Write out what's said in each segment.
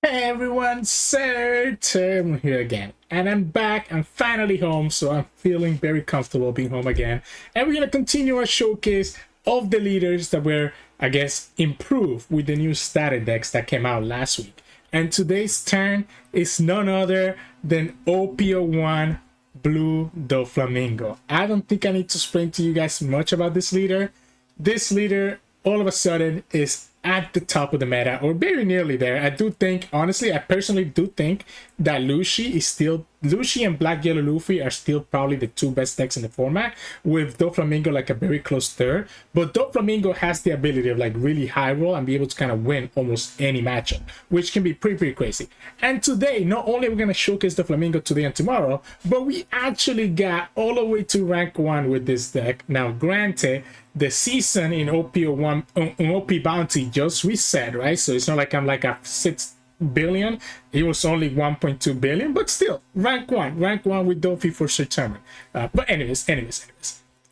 Hey everyone, Sirturmund here again, and I'm back. I'm finally home, so I'm feeling very comfortable being home again. And we're gonna continue our showcase of the leaders that were, I guess, improved with the new starter decks that came out last week. And today's turn is none other than OP01 Blue Doflamingo. I don't think I need to explain to you guys much about this leader. This leader, all of a sudden, is at the top of the meta, or very nearly there. I do think, honestly, I personally do think that Lucy and Black Yellow Luffy are still probably the two best decks in the format, with Doflamingo like a very close third. But Doflamingo has the ability of like really high roll and be able to kind of win almost any matchup, which can be pretty crazy. And today, not only are we going to showcase Doflamingo today and tomorrow, but we actually got all the way to rank 1 with this deck. Now granted, the season in OP01 on OPBounty just reset, right? So it's not like I'm like a 6 billion. It was only 1.2 billion, but still rank 1 with Doffy for Sirturmund. But anyways,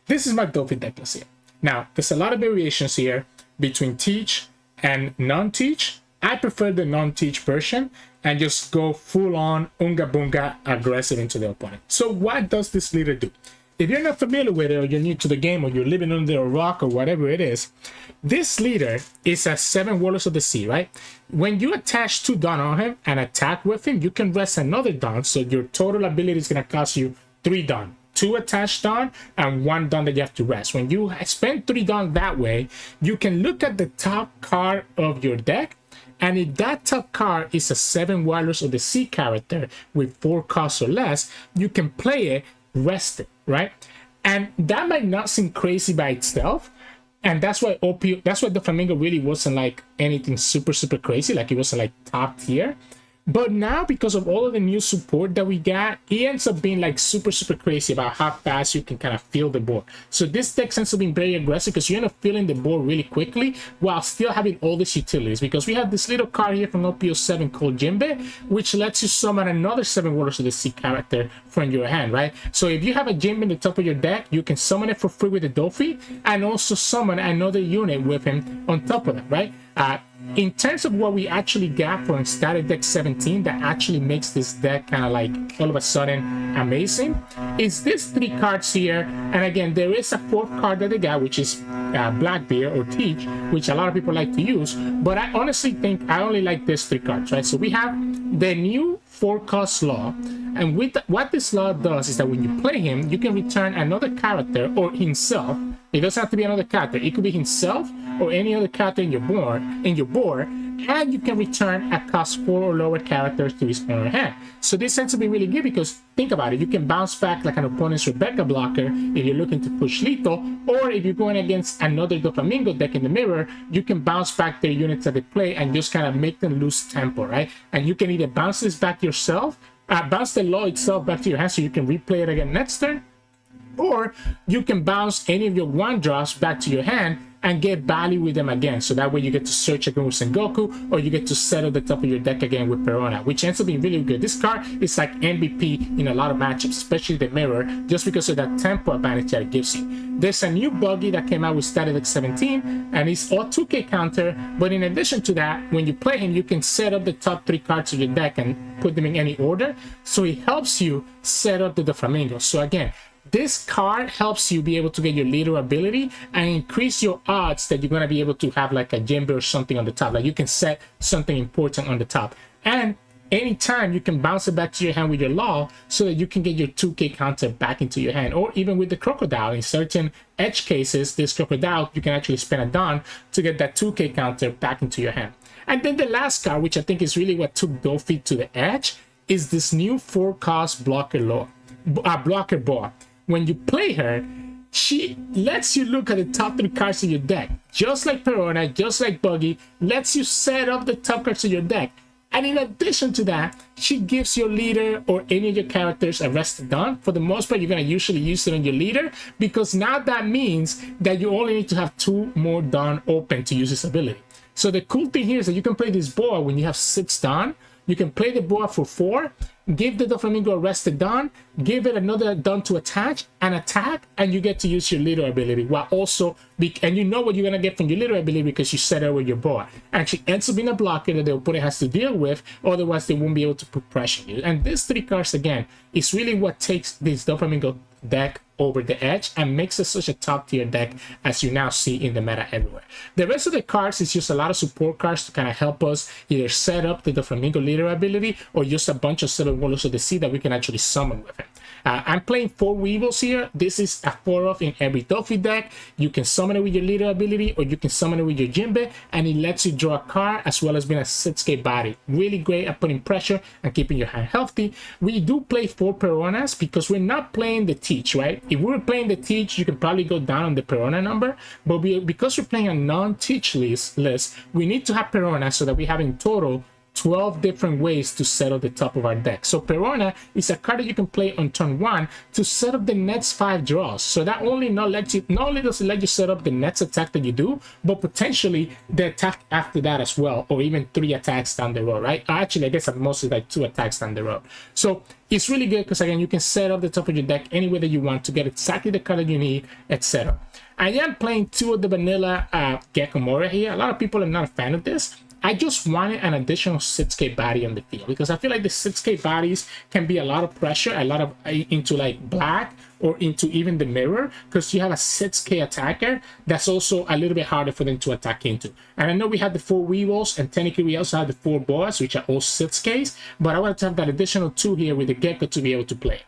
this is my Doffy deck list here. Now there's a lot of variations here between teach and non-teach. I prefer the non-teach version and just go full on unga bunga aggressive into the opponent. So what does this leader do? If you're not familiar with it, or you're new to the game, or you're living under a rock, or whatever it is, this leader is a 7 Warlords of the Sea, right? When you attach 2 Dawn on him and attack with him, you can rest another Dawn, so your total ability is going to cost you 3 Dawn. 2 attached Dawn and 1 Dawn that you have to rest. When you spend 3 Dawn that way, you can look at the top card of your deck, and if that top card is a 7 Warlords of the Sea character with 4 costs or less, you can play it rested, right? And that might not seem crazy by itself, and that's why the Flamingo really wasn't like anything super crazy, like it wasn't like top tier. But now, because of all of the new support that we got, it ends up being like super crazy about how fast you can kind of feel the board. So this deck ends up being very aggressive because you end up feeling the board really quickly while still having all these utilities. Because we have this little card here from OP07 called Jinbe, which lets you summon another 7 Warlords of the Sea character from your hand, right? So if you have a Jinbe in the top of your deck, you can summon it for free with the Doffy and also summon another unit with him on top of it, right? In terms of what we actually got from starter deck 17 that actually makes this deck kind of like all of a sudden amazing, is this 3 cards here. And again, there is a 4th card that they got, which is Blackbeard or Teach, which a lot of people like to use, but I honestly think I only like these 3 cards, right? So we have the new 4-cost law, and with what this law does is that when you play him, you can return another character or himself. It doesn't have to be another character, it could be himself or any other character in your board, and you can return a cost 4 or lower characters to his owner hand. So this tends to be really good because think about it, you can bounce back like an opponent's Rebecca blocker if you're looking to push lethal, or if you're going against another Doflamingo deck in the mirror, you can bounce back their units that they play and just kind of make them lose tempo, right? And you can either bounce this back yourself, bounce the law itself back to your hand so you can replay it again next turn, or you can bounce any of your 1-drops back to your hand and get value with them again, so that way you get to search again with Sengoku, or you get to set up the top of your deck again with Perona, which ends up being really good. This card is like MVP in a lot of matchups, especially the mirror, just because of that tempo advantage that it gives you. There's a new Buggy that came out with starter deck 17, and it's all 2k counter, but in addition to that, when you play him, you can set up the top 3 cards of your deck and put them in any order, so it helps you set up the Doflamingo. So again, this card helps you be able to get your leader ability and increase your odds that you're going to be able to have like a Jinbe or something on the top. Like you can set something important on the top. And anytime you can bounce it back to your hand with your law so that you can get your 2k counter back into your hand. Or even with the Crocodile, in certain edge cases, this Crocodile, you can actually spend a Dawn to get that 2k counter back into your hand. And then the last card, which I think is really what took Doffy to the edge, is this new 4-cost blocker boa. When you play her, she lets you look at the top 3 cards of your deck, just like Perona, just like Buggy, lets you set up the top cards of your deck. And in addition to that, she gives your leader or any of your characters a rested Dawn. For the most part, you're going to usually use it on your leader, because now that means that you only need to have 2 more Dawn open to use this ability. So the cool thing here is that you can play this boa when you have 6 Dawn. You can play the boa for 4, give the Doflamingo a rested dawn, give it another dawn to attack, and you get to use your leader ability while also and you know what you're gonna get from your leader ability because you set it with your boa. Actually ends up being a blocker that the opponent has to deal with, otherwise they won't be able to put pressure on you. And these 3 cards again is really what takes this Doflamingo deck over the edge and makes it such a top tier deck as you now see in the meta everywhere. The rest of the cards is just a lot of support cards to kind of help us either set up the Doflamingo leader ability or just a bunch of 7 Warlords of the Sea that we can actually summon with him. I'm playing 4 Weevils here. This is a 4-off in every Doffy deck. You can summon it with your leader ability or you can summon it with your Jinbe, and it lets you draw a card as well as being a 6k body. Really great at putting pressure and keeping your hand healthy. We do play 4 Peronas because we're not playing the Teach, right? If we were playing the Teach, you can probably go down on the Perona number, but because we're playing a non-Teach list, we need to have Perona so that we have in total 12 different ways to set up the top of our deck. So Perona is a card that you can play on turn 1 to set up the next 5 draws. So that not only does it let you set up the next attack that you do, but potentially the attack after that as well, or even 3 attacks down the road, right? Actually, I guess at most it's like 2 attacks down the road. So it's really good because again, you can set up the top of your deck any way that you want to get exactly the card that you need, etc. I am playing 2 of the vanilla Gecko Moria here. A lot of people are not a fan of this. I just wanted an additional 6k body on the field because I feel like the 6k bodies can be a lot of pressure, a lot of into like black or into even the mirror, because you have a 6k attacker that's also a little bit harder for them to attack into. And I know we had the 4 Weevils and technically we also have the 4 Boas, which are all 6ks, but I wanted to have that additional 2 here with the Gecko to be able to play.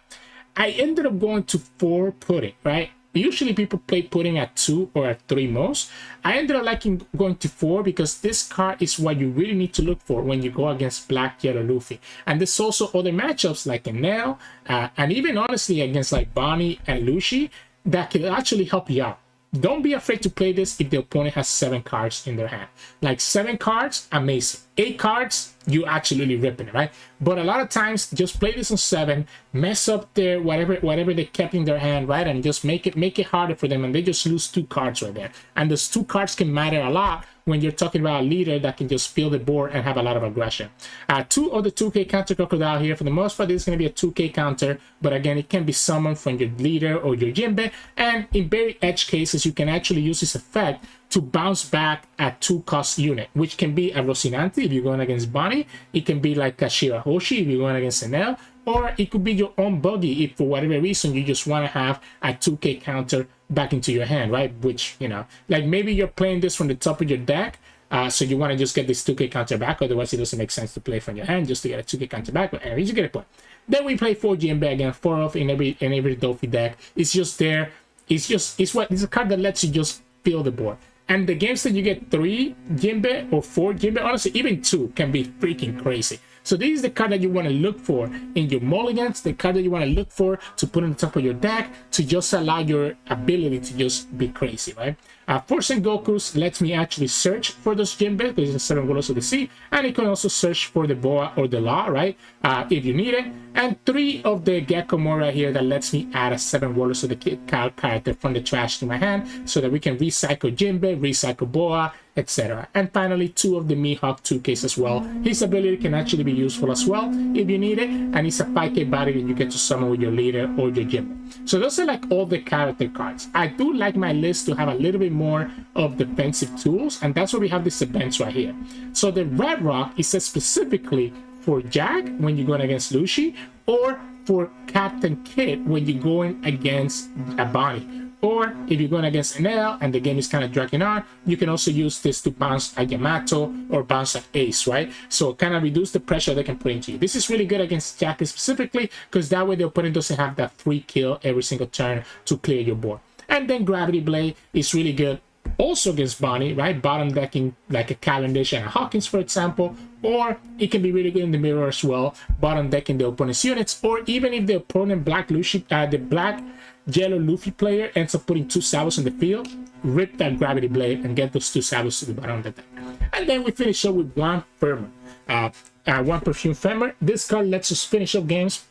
I ended up going to 4 Pudding, right? Usually people play Pudding at 2 or at 3 most. I ended up liking going to 4 because this card is what you really need to look for when you go against Black Yellow Luffy. And there's also other matchups like Enel and even honestly against like Bonney and Luffy that can actually help you out. Don't be afraid to play this if the opponent has 7 cards in their hand. Like 7 cards, amazing. 8 cards, you absolutely ripping it, right? But a lot of times, just play this on 7, mess up their whatever they kept in their hand, right? And just make it harder for them, and they just lose 2 cards right there. And those 2 cards can matter a lot when you're talking about a leader that can just fill the board and have a lot of aggression. 2 of the 2k counter Crocodile here. For the most part, this is going to be a 2k counter, but again, it can be summoned from your leader or your Jinbe, and in very edge cases, you can actually use this effect to bounce back at 2 cost unit, which can be a Rocinante if you're going against Bonney, it can be like a Shirahoshi if you're going against Enel, or it could be your own Buggy if for whatever reason you just want to have a 2k counter back into your hand, right? Which, you know, like maybe you're playing this from the top of your deck, so you want to just get this 2k counter back, otherwise it doesn't make sense to play from your hand just to get a 2k counter back, but anyways, you get a point. Then we play 4 Jinbe again, 4 off in every Doffy deck. It's just there. It's a card that lets you just fill the board. And the games that you get 3 Jinbe or 4 Jinbe, honestly, even 2 can be freaking crazy. So this is the card that you want to look for in your mulligans, the card that you want to look for to put on the top of your deck to just allow your ability to just be crazy, right? 4 Sengokus lets me actually search for those Jinbe, because it's 7 Warlords of the Sea, and you can also search for the Boa or the Law, right? If you need it. And 3 of the Gecko Moria here that lets me add a 7 Warlords of the character from the trash to my hand so that we can recycle Jinbe, recycle Boa, etc. And finally, 2 of the Mihawk 2Ks as well. His ability can actually be useful as well if you need it, and it's a 5k body that you get to summon with your leader or your Jinbe. So those are like all the character cards. I do like my list to have a little bit more of defensive tools, and that's why we have these events right here. So the Red Roc is set specifically for Jack when you're going against Luffy, or for Captain Kid when you're going against a Bonney. Or if you're going against Enel and the game is kind of dragging on, you can also use this to bounce a Yamato or bounce an Ace, right? So kind of reduce the pressure they can put into you. This is really good against Jack specifically, because that way the opponent doesn't have that free kill every single turn to clear your board. And then Gravity Blade is really good also against Bonney, right? Bottom decking like a Cavendish and a Hawkins, for example, or it can be really good in the mirror as well, bottom decking the opponent's units, or even if the opponent the Black Yellow Luffy player ends up putting 2 Sabos in the field, rip that Gravity Blade and get those 2 Sabos to the bottom of the deck. And then we finish up with 1 Perfume. 1 Perfume Femmer. This card lets us finish up games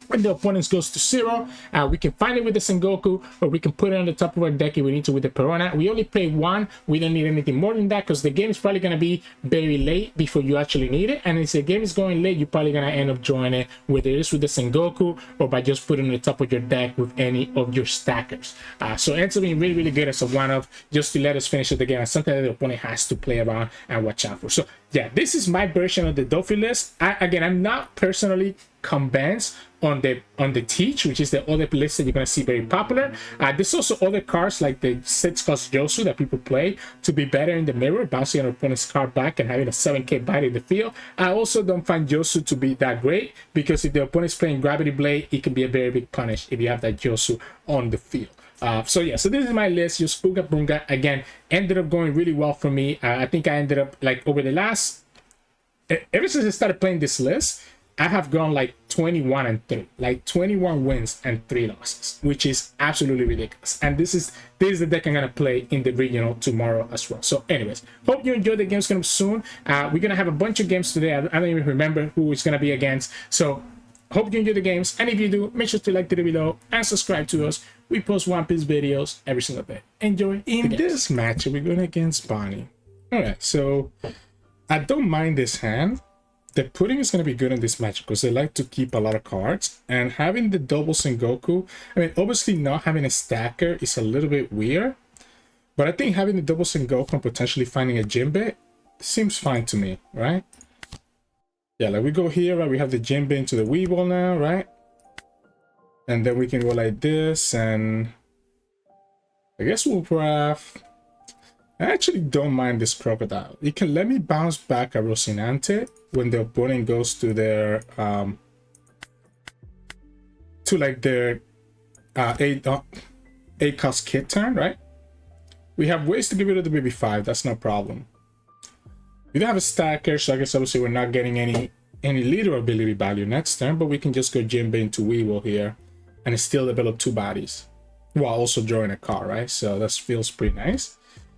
When the opponent goes to 0, we can find it with the Sengoku, or we can put it on the top of our deck if we need to with the Perona. We only play 1. We don't need anything more than that, because the game is probably going to be very late before you actually need it. And if the game is going late, you're probably going to end up drawing it, whether it's with the Sengoku or by just putting it on the top of your deck with any of your stackers. So it ends up being really, really good as a one-off, just to let us finish the game, and something that the opponent has to play around and watch out for. So yeah, this is my version of the Doffy list. Again, I'm not personally convinced on the Teach, which is the other list that you're going to see very popular. There's also other cards like the 6-cost Yosu that people play to be better in the mirror, bouncing an opponent's card back and having a 7k bite in the field. I also don't find Yosu to be that great, because if the opponent's playing Gravity Blade, it can be a very big punish if you have that Yosu on the field. So yeah, so this is my list. Just Ooga Boonga. Again, ended up going really well for me. I think I ended up, like, over the last, ever since I started playing this list, I have gone like 21-3, like 21 wins and 3 losses, which is absolutely ridiculous. And this is the deck I'm gonna play in the regional tomorrow as well. So anyways, hope you enjoy the games coming soon. We're gonna have a bunch of games today. I don't even remember who it's gonna be against. So hope you enjoy the games, and if you do, make sure to like the video below and subscribe to us. We post One Piece videos every single day. Enjoy. In this match, we're going against Bonney. All right, so I don't mind this hand. The pudding is going to be good in this match because they like to keep a lot of cards, and having the double Sengoku, I mean, obviously not having a stacker is a little bit weird, but I think having the double Sengoku and potentially finding a Jinbe seems fine to me, right? Yeah, like we go here, right? We have the Jinbe into the Weevil now, right? And then we can go like this, and I guess we'll have... I actually don't mind this Crocodile. It can let me bounce back a Rocinante when the opponent goes to their to like their 8-cost kit turn, right? We have ways to get rid of the BB5. That's no problem. We don't have a stacker, so I guess obviously we're not getting any leader ability value next turn, but we can just go Jinbe into Weevil here and still develop 2 bodies while also drawing a card, right? So that feels pretty nice.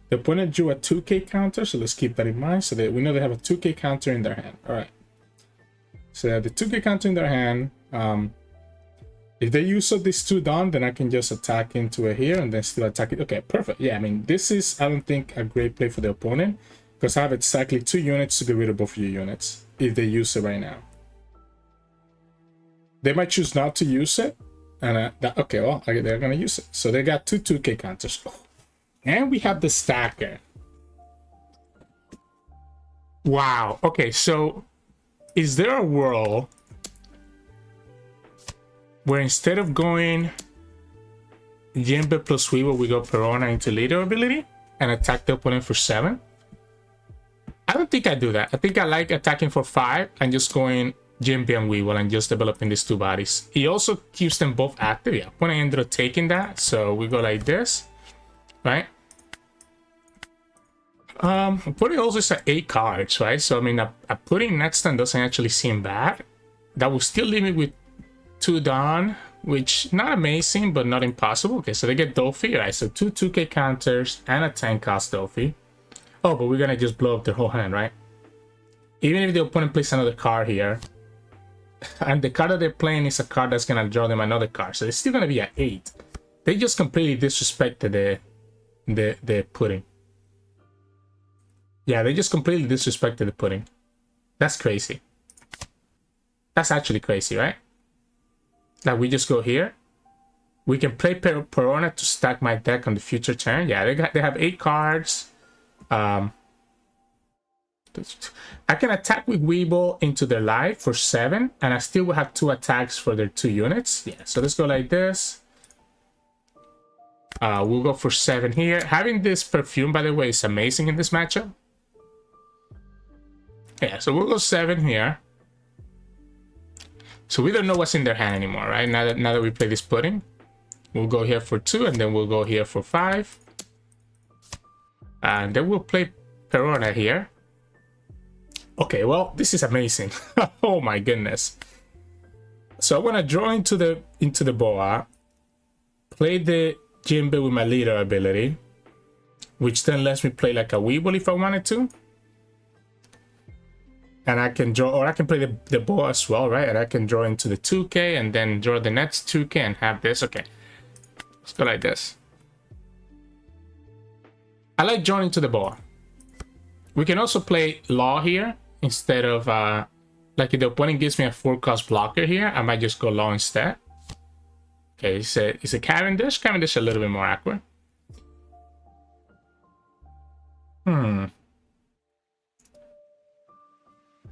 The opponent drew a 2k counter, so let's keep that in mind. So that we know they have a 2k counter in their hand. All right. So they have the 2k counter in their hand. If they use up these 2 down, then I can just attack into it here and then still attack it. Okay, perfect. Yeah, I mean, this is, I don't think, a great play for the opponent, because I have exactly 2 units to get rid of both of your units if they use it right now. They might choose not to use it. And okay, well, they're going to use it. So they got 2 2k counters. Oh. And we have the stacker. Wow. Okay, so is there a world where instead of going Jinbe plus Weevil, we go Perona into leader ability and attack the opponent for 7? I don't think I do that. I think I like attacking for 5 and just going Jinbe and Weevil and just developing these 2 bodies. He also keeps them both active. Yeah, opponent ended up taking that, so we go like this. Right? Putting also is 8 cards, right? So I mean, a putting next turn doesn't actually seem bad. That will still leave me with 2 down, which not amazing, but not impossible. Okay, so they get Doffy, right? So 2 2k counters and a 10-cost Doffy. Oh, but we're gonna just blow up their whole hand, right? Even if the opponent plays another card here, and the card that they're playing is a card that's gonna draw them another card, so it's still gonna be at 8. They just completely disrespected the pudding. Yeah, they just completely disrespected the pudding. That's crazy. That's actually crazy, right? Like, we just go here. We can play Perona to stack my deck on the future turn. Yeah, they have 8 cards. I can attack with Weevil into their life for 7, and I still will have 2 attacks for their 2 units. Yeah, so let's go like this. We'll go for 7 here. Having this Perfume, by the way, is amazing in this matchup. Yeah, so we'll go 7 here. So we don't know what's in their hand anymore, right? Now that we play this pudding, we'll go here for 2, and then we'll go here for 5. And then we'll play Perona here. Okay, well, this is amazing. Oh my goodness. So I want to draw into the boa, play the Jinbe with my leader ability, which then lets me play like a Weevil if I wanted to. And I can draw, or I can play the bow as well, right? And I can draw into the 2k and then draw the next 2k and have this. Okay, let's go like this. I like drawing into the bow. We can also play Law here instead of, like if the opponent gives me a 4-cost blocker here, I might just go Law instead. Okay, it's a Cavendish. Cavendish a little bit more awkward.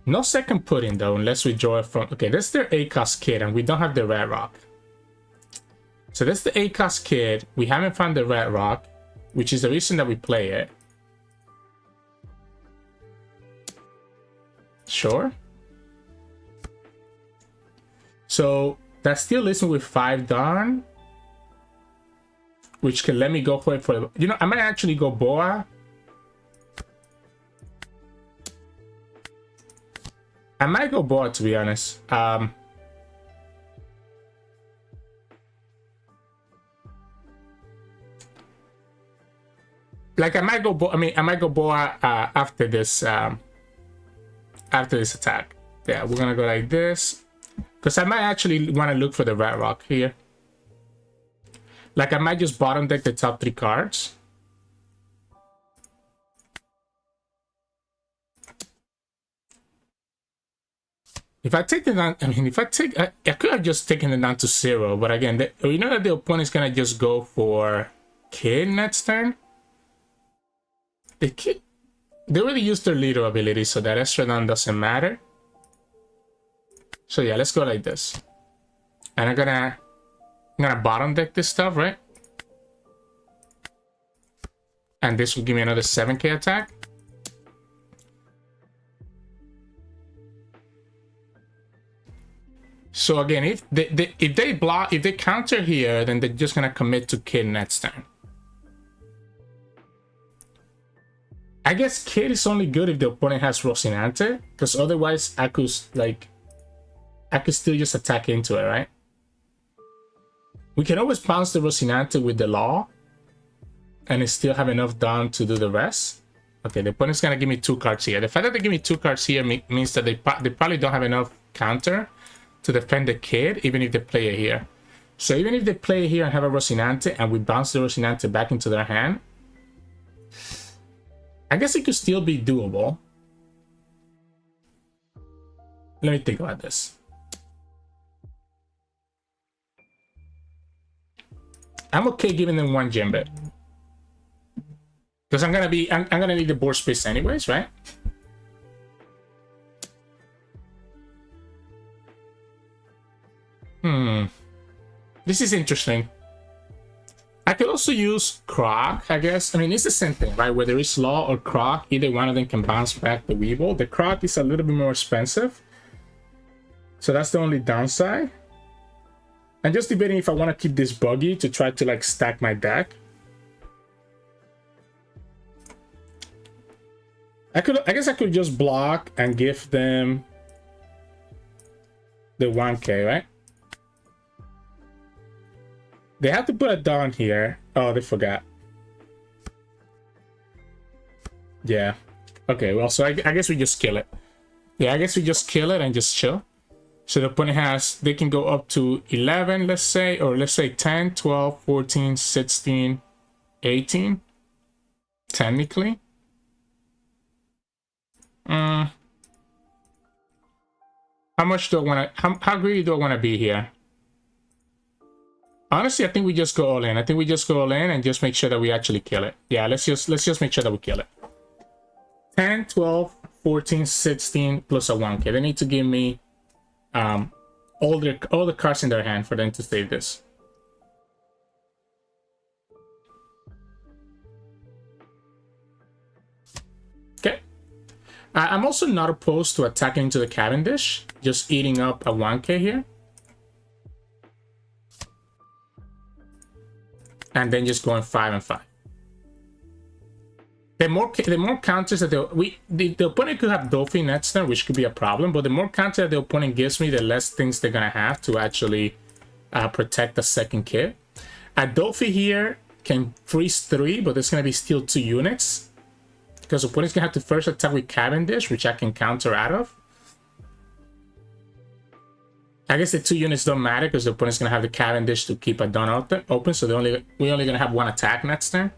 No second pudding though, unless we draw it from... Okay, that's their 8-cost kid, and we don't have the Red Roc. So that's the 8-cost kid. We haven't found the Red Roc, which is the reason that we play it. Sure. So that still leaves me with 5 Dawn, which can let me go for it for the... You know, I might actually go Boa. I might go Boa, to be honest. Like I might go Boa. I mean, I might go Boa after this attack. Yeah, we're gonna go like this because I might actually want to look for the Red Roc here. Like I might just bottom deck the top 3 cards. If I take it down, I mean, if I take, I could have just taken it down to 0, but again, you know that the opponent's gonna just go for Kid next turn. The Kid, they already used their leader ability, so that extra down doesn't matter. So yeah, let's go like this. And I'm gonna bottom deck this stuff, right? And this will give me another 7k attack. So again, if they counter here, then they're just gonna commit to Kid next turn. I guess Kid is only good if the opponent has Rocinante, because otherwise I could still just attack into it, right? We can always bounce the Rocinante with the Law, and it still have enough down to do the rest. Okay, the opponent's gonna give me 2 cards here. The fact that they give me 2 cards here means that they probably don't have enough counter to defend the Kid, even if they play it here. So even if they play it here and have a Rocinante, and we bounce the Rocinante back into their hand, I guess it could still be doable. Let me think about this. I'm okay giving them 1 Jinbe, because I'm gonna need the board space anyways, right? This is interesting. I could also use Croc, I guess. I mean, it's the same thing, right? Whether it's Law or Croc, either one of them can bounce back the Weevil. The Croc is a little bit more expensive, so that's the only downside. I'm just debating if I want to keep this Buggy to try to like stack my deck. I guess I could just block and give them the 1k, right? They have to put it down here. Oh, they forgot. Yeah. Okay, well, so I guess we just kill it. Yeah, I guess we just kill it and just chill. So the opponent has, they can go up to 11, let's say, or let's say 10, 12, 14, 16, 18, technically. How much do I want to, how greedy do I want to be here? Honestly, I think we just go all in. I think we just go all in and just make sure that we actually kill it. Yeah, let's just make sure that we kill it. 10, 12, 14, 16 plus a 1k. They need to give me all the cards in their hand for them to save this. Okay. I'm also not opposed to attacking into the Cavendish, just eating up a 1k here. And then just going 5 and 5. The more counters that the opponent could have Doffy next turn, which could be a problem. But the more counter that the opponent gives me, the less things they're gonna have to actually protect the second kid. A Doffy here can freeze 3, but there's gonna be still 2 units because the opponent's gonna have to first attack with Cavendish, which I can counter out of. I guess the 2 units don't matter because the opponent's gonna have the Cavendish to keep a Dawn open, so we're only gonna have 1 attack next turn.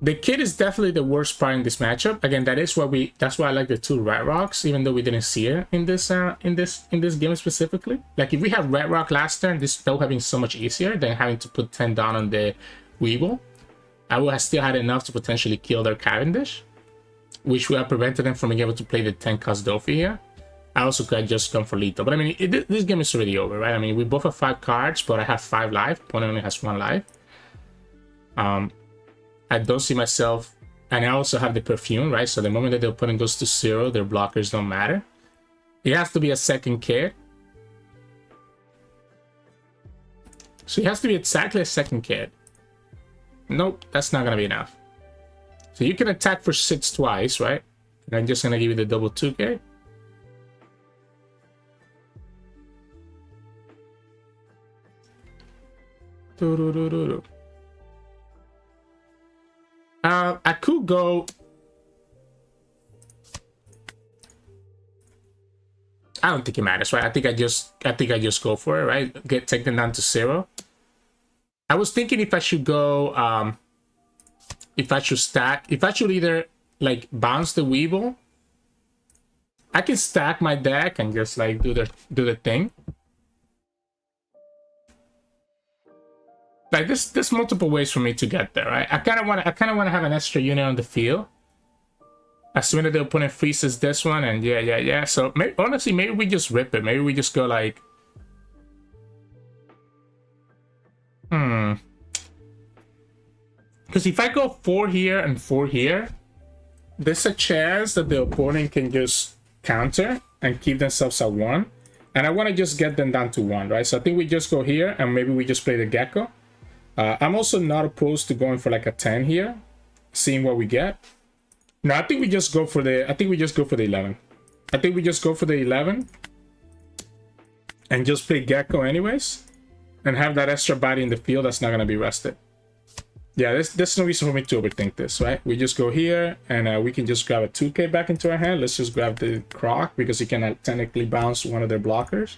The kid is definitely the worst part in this matchup. Again, that's why I like the 2 Red Rocs, even though we didn't see it in this game specifically. Like if we had Red Roc last turn, this would have been so much easier than having to put 10 down on the Weevil. I would have still had enough to potentially kill their Cavendish, which would have prevented them from being able to play the 10 cost Doffy here. I also could have just gone for lethal. But I mean, this game is already over, right? I mean, we both have 5 cards, but I have 5 life. Opponent only has 1 life. I don't see myself... And I also have the Perfume, right? So the moment that the opponent goes to 0, their blockers don't matter. It has to be a second kid. So it has to be exactly a second kid. Nope, that's not going to be enough. So you can attack for 6 twice, right? And I'm just going to give you the double 2k. I could go... I don't think it matters, right? I think I just go for it, right? Take them down to 0. I was thinking if I should go... if I should either like bounce the Weevil. I can stack my deck and just like do the thing. Like there's multiple ways for me to get there, right? I kind of want to have an extra unit on the field. Assuming that the opponent freezes this one, and yeah. So honestly, maybe we just rip it. Maybe we just go like, Because if I go 4 here and 4 here, there's a chance that the opponent can just counter and keep themselves at 1. And I want to just get them down to 1, right? So I think we just go here and maybe we just play the Gecko. I'm also not opposed to going for like a 10 here, seeing what we get. No, I think we just go for the 11. I think we just go for the 11 and just play Gecko anyways and have that extra body in the field that's not going to be rested. Yeah, there's no reason for me to overthink this, right? We just go here and we can just grab a 2k back into our hand. Let's just grab the Croc because he can technically bounce one of their blockers.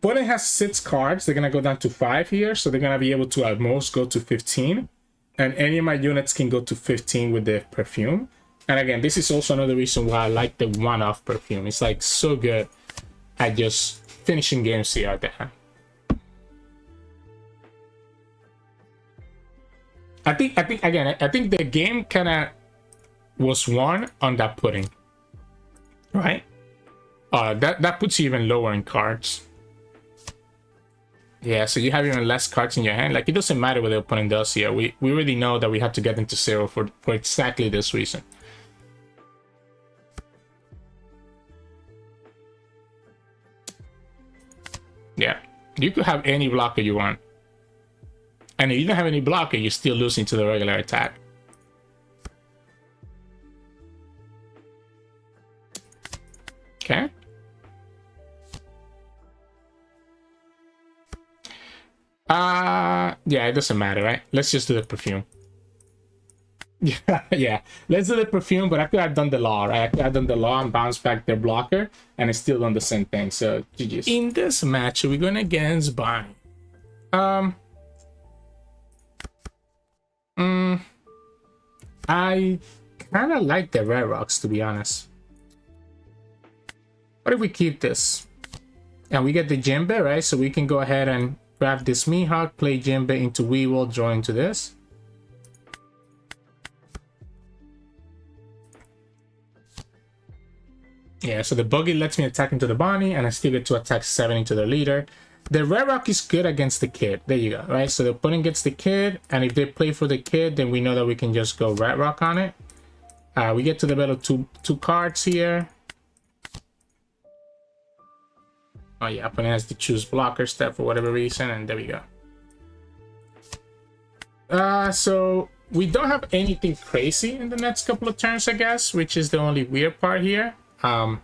Opponent has 6 cards. They're going to go down to 5 here, so they're going to be able to at most go to 15. And any of my units can go to 15 with the Perfume. And again, this is also another reason why I like the one-off Perfume. It's like so good at just finishing games here at the end. I think the game kind of was won on that pudding, right? That puts you even lower in cards. Yeah, so you have even less cards in your hand. Like, it doesn't matter what the opponent does here. We already know that we have to get them to 0 for exactly this reason. Yeah, you could have any blocker you want. And if you don't have any blocker, you're still losing to the regular attack. Okay. Yeah, it doesn't matter, right? Let's just do the Perfume. Yeah. Let's do the Perfume, but I could have done the Law, right? I could have done the Law and bounced back their blocker, and it's still done the same thing, so GG's. In this match, we're going against Bonney. I kind of like the Red Rocs, to be honest. What if we keep this? And we get the Jinbe, right? So we can go ahead and grab this Mihawk, play Jinbe into Weevil, draw into this. Yeah, so the Buggy lets me attack into the Bonney, and I still get to attack 7 into the leader. The Red Roc is good against the kid. There you go, right? So the opponent gets the kid, and if they play for the kid, then we know that we can just go Red Roc on it. We get to the battle two cards here. Oh yeah, opponent has to choose blocker step for whatever reason, and there we go. So we don't have anything crazy in the next couple of turns, I guess, which is the only weird part here. I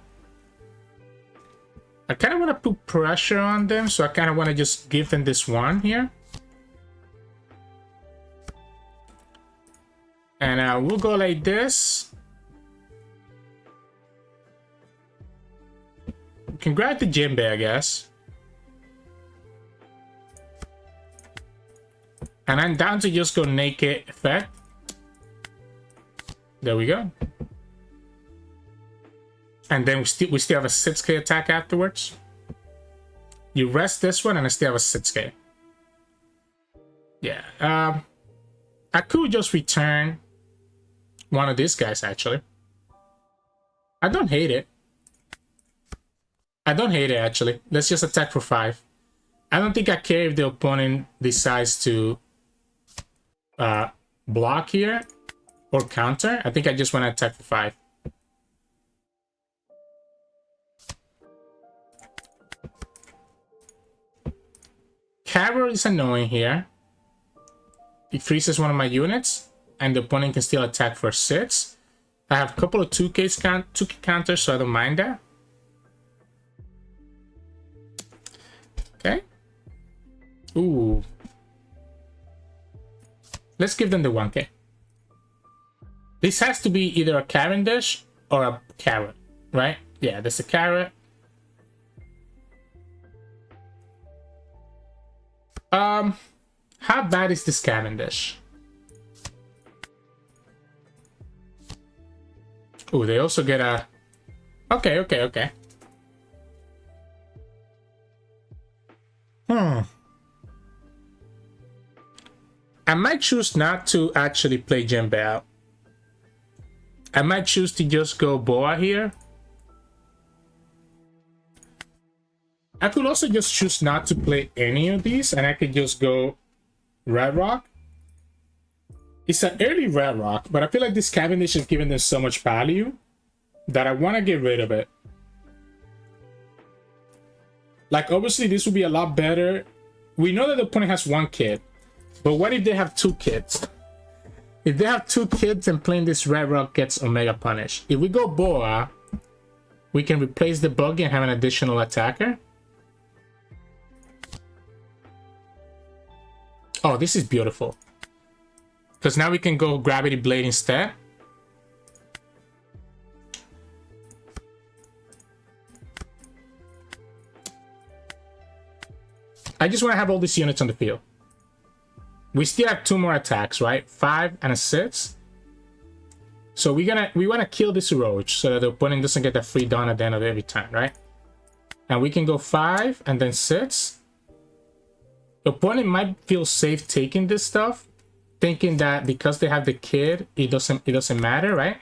kind of want to put pressure on them, so I kind of want to just give them this one here. And we'll go like this. We can grab the Jinbe, I guess. And I'm down to just go naked effect. There we go. And then we still have a 6k attack afterwards. You rest this one and I still have a 6k. Yeah. I could just return one of these guys, actually. I don't hate it. I don't hate it, actually. Let's just attack for 5. I don't think I care if the opponent decides to block here or counter. I think I just want to attack for 5. Carol is annoying here. It freezes one of my units, and the opponent can still attack for 6. I have a couple of 2k counters, so I don't mind that. Okay. Ooh. Let's give them the 1k. This has to be either a Cavendish or a carrot, right? Yeah, there's a carrot. How bad is this Cavendish? Oh, they also get a... Okay. I might choose not to actually play Jinbe out. I might choose to just go Boa here. I could also just choose not to play any of these, and I could just go Red Roc. It's an early Red Roc, but I feel like this Cavendish is giving them so much value that I want to get rid of it. Like, obviously, this would be a lot better. We know that the opponent has 1 kid, but what if they have 2 kids? If they have 2 kids and playing this Red Roc gets Omega Punish. If we go Boa, we can replace the Buggy and have an additional attacker. Oh, this is beautiful. Because now we can go Gravity Blade instead. I just want to have all these units on the field. We still have 2 more attacks, right? 5 and a 6. So we want to kill this Roach so that the opponent doesn't get that free dawn at the end of every turn, right? And we can go 5 and then 6. The opponent might feel safe taking this stuff, thinking that because they have the kid, it doesn't matter, right?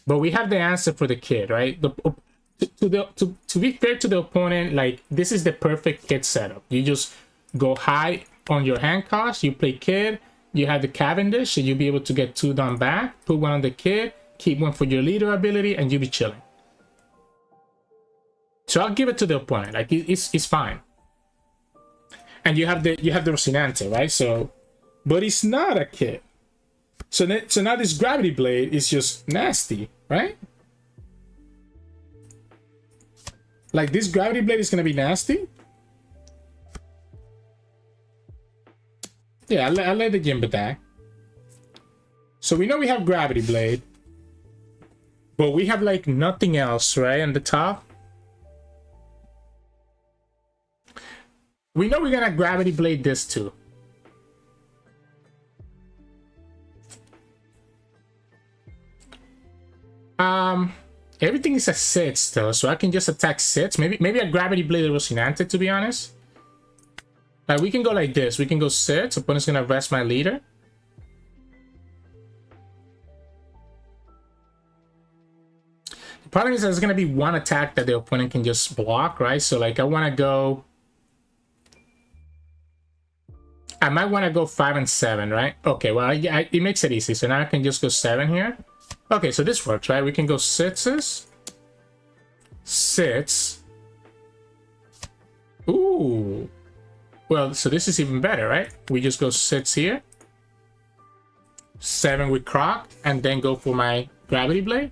But we have the answer for the kid, right? To be fair to the opponent, like, this is the perfect kid setup. You just go high on your hand cost, you play kid, you have the Cavendish, so you'll be able to get 2 done back, put 1 on the kid, keep 1 for your leader ability, and you'll be chilling. So I'll give it to the opponent. Like, it's fine. And you have the Rocinante, right? So, but it's not a kid. So now this Gravity Blade is just nasty, right? Like, this Gravity Blade is gonna be nasty. Yeah, I'll let the Jinbe attack. So we know we have Gravity Blade, but we have like nothing else, right? On the top. We know we're gonna Gravity Blade this too. Everything is a 6 though, so I can just attack 6. Maybe a Gravity Blade that was Rocinante, to be honest. Like, we can go like this. We can go 6. Opponent's gonna rest my leader. The problem is there's gonna be 1 attack that the opponent can just block, right? So like, I wanna go... I might want to go 5 and 7, right? Okay, well, it makes it easy. So now I can just go 7 here. Okay, so this works, right? We can go 6s. 6. Ooh. Well, so this is even better, right? We just go 6 here. 7 with Croc, and then go for my Gravity Blade.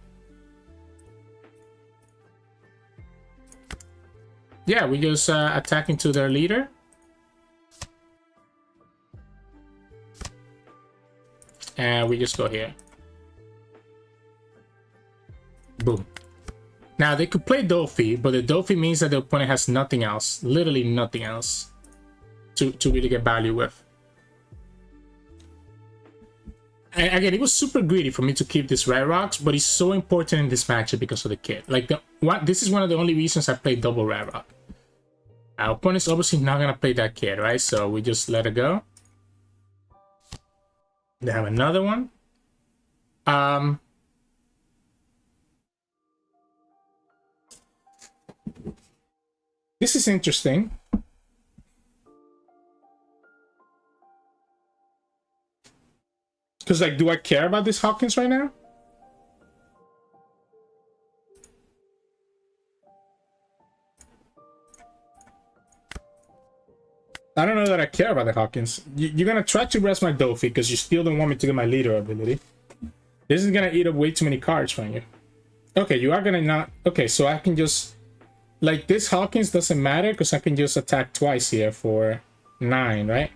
Yeah, we just attack into their leader. and we just go here. Boom. Now they could play Doffy, but the Doffy means that the opponent has nothing else, literally nothing else to really get value with. And again, it was super greedy for me to keep this Red Rocs, but it's so important in this matchup because of the kit. Like, this is one of the only reasons I played double Red Roc. Our opponent's obviously not gonna play that kit, right? So we just let it go. They have another one. This is interesting. Because, like, do I care about this Hawkins right now? I don't know that I care about the Hawkins. You're gonna try to rest my Doffy because you still don't want me to get my leader ability. This is gonna eat up way too many cards from you. Okay, you are gonna not... Okay, so I can just... Like, this Hawkins doesn't matter because I can just attack twice here for 9, right?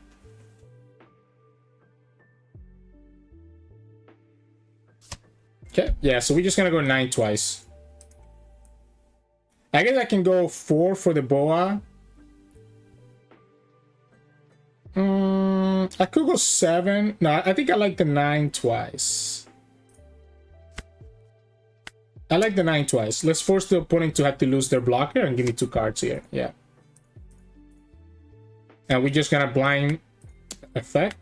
Okay, yeah, so we're just gonna go 9 twice. I guess I can go 4 for the boa. I could go 7. No, I think I like the 9 twice. I like the 9 twice. Let's force the opponent to have to lose their blocker and give me 2 cards here. Yeah. And we're just gonna blind effect.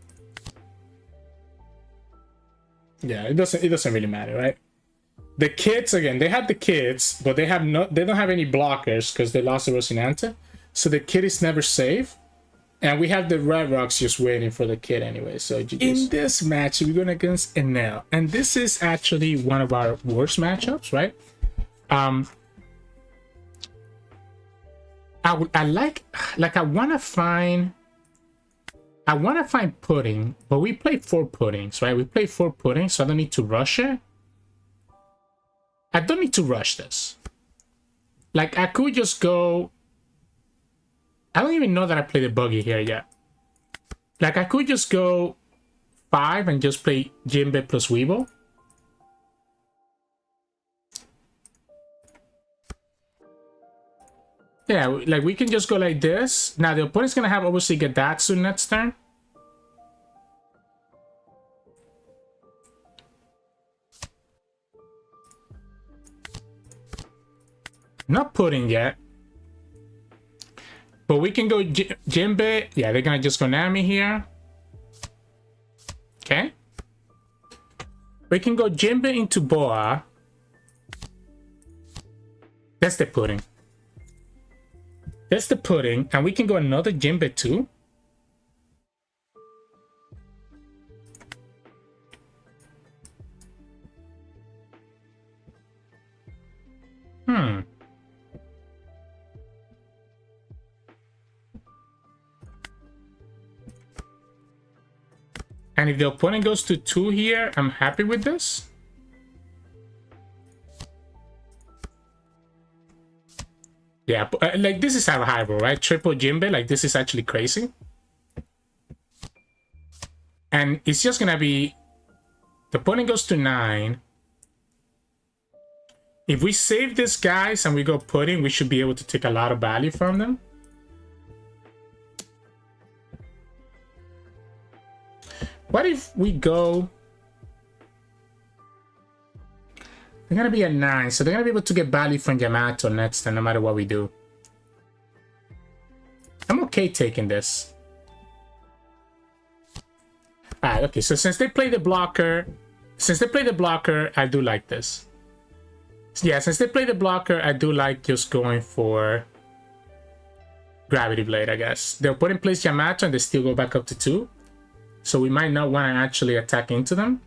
Yeah, it doesn't really matter, right? The kids, again, they have the kids, but they don't have any blockers because they lost the Rocinante. So the kid is never safe. And we have the Red Rocs just waiting for the kid anyway. So in this match, we're going against Enel. And this is actually one of our worst matchups, right? I want to find pudding, but we play 4 puddings, right? We play 4 puddings, so I don't need to rush it. I don't need to rush this. Like, I could just go... I don't even know that I played the Buggy here yet. Like, I could just go 5 and just play Jinbe plus Weevil. Yeah, like, we can just go like this. Now, the opponent's gonna have, obviously, Gadatsu next turn. Not putting yet. But we can go Jinbe. Yeah, they're gonna just go Nami here. Okay. We can go Jinbe into Boa. That's the pudding. That's the pudding. And we can go another Jinbe too. And if the opponent goes to 2 here, I'm happy with this. Yeah, but, like, this is our high roll, right? Triple Jinbe, like, this is actually crazy. And it's just gonna be... The opponent goes to 9. If we save these guys and we go pudding, we should be able to take a lot of value from them. What if we go... They're gonna be at 9, so they're gonna be able to get value from Yamato next time, no matter what we do. I'm okay taking this. Alright, okay, so since they play the blocker... I do like this. Yeah, since they play the blocker, I do like just going for... Gravity Blade, I guess. The opponent plays Yamato and they still go back up to 2. So we might not want to actually attack into them.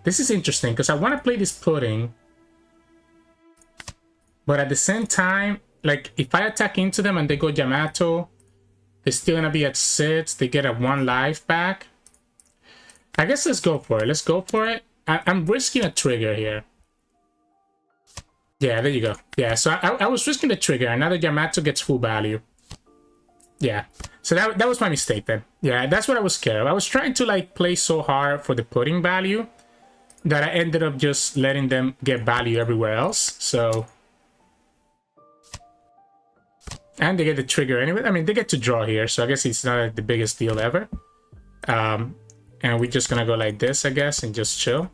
This is interesting because I want to play this pudding. But at the same time, like, if I attack into them and they go Yamato, they're still going to be at 6. They get a 1 life back. I guess let's go for it. Let's go for it. I'm risking a trigger here. Yeah, there you go. Yeah, so I was risking the trigger. And now that Yamato gets full value. Yeah. So that was my mistake then. Yeah, that's what I was scared of. I was trying to like play so hard for the pudding value that I ended up just letting them get value everywhere else. So, and they get the trigger anyway. I mean, they get to draw here, so I guess it's not the biggest deal ever. And we're just gonna go like this, I guess, and just chill.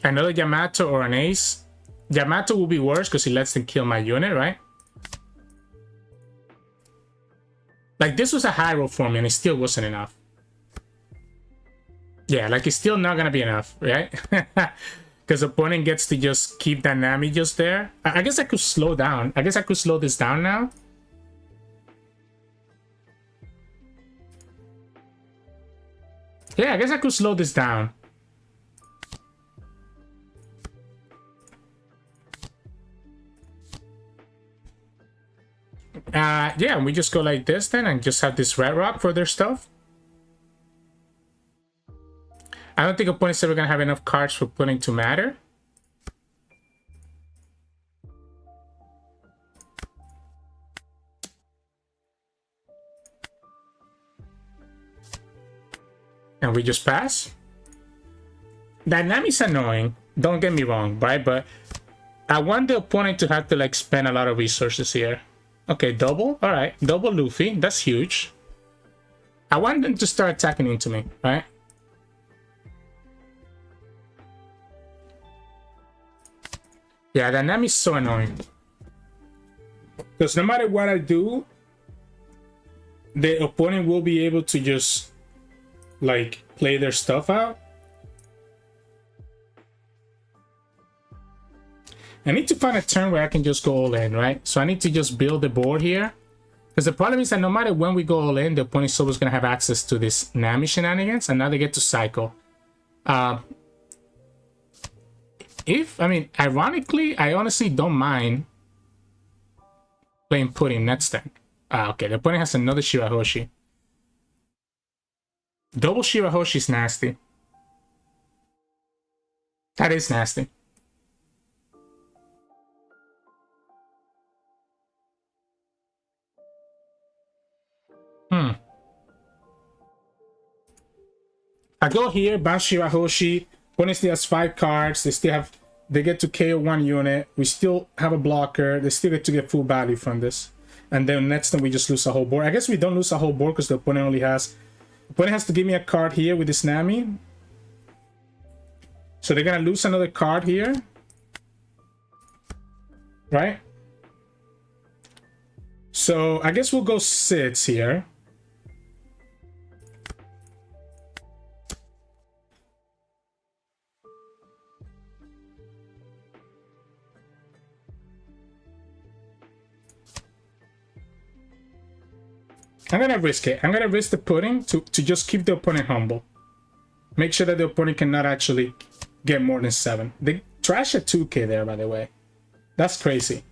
Another Yamato or an Ace. Yamato will be worse because he lets them kill my unit, right? Like, this was a high roll for me, and it still wasn't enough. Yeah, like, it's still not gonna be enough, right? Because the opponent gets to just keep that Nami just there. I guess I could slow down. I guess I could slow this down now. Yeah, I guess I could slow this down. Yeah, we just go like this then and just have this Red Roc for their stuff. I don't think opponent's ever gonna have enough cards for putting to matter. And we just pass. That Nami's annoying, don't get me wrong, right? But I want the opponent to have to like spend a lot of resources here. Okay, double. All right, double Luffy. That's huge. I want them to start attacking into me, right? Yeah, that Nami's so annoying. Because no matter what I do, the opponent will be able to just like play their stuff out. I need to find a turn where I can just go all in, right? So I need to just build the board here. Because the problem is that no matter when we go all in, the opponent's always going to have access to this Nami shenanigans, and now they get to cycle. I mean, ironically, I honestly don't mind playing pudding next turn. Okay, the opponent has another Shirahoshi. Double Shirahoshi is nasty. That is nasty. I go here, bounce Shirahoshi. Opponent still has 5 cards. They get to KO 1 unit. We still have a blocker. They still get to get full value from this. And then next time we just lose a whole board. I guess we don't lose a whole board because the opponent only has... The opponent has to give me a card here with this Nami. So they're gonna lose another card here. Right? So I guess we'll go 6 here. I'm gonna risk it. I'm gonna risk the pudding to just keep the opponent humble. Make sure that the opponent cannot actually get more than 7. They trash a 2k there, by the way. That's crazy.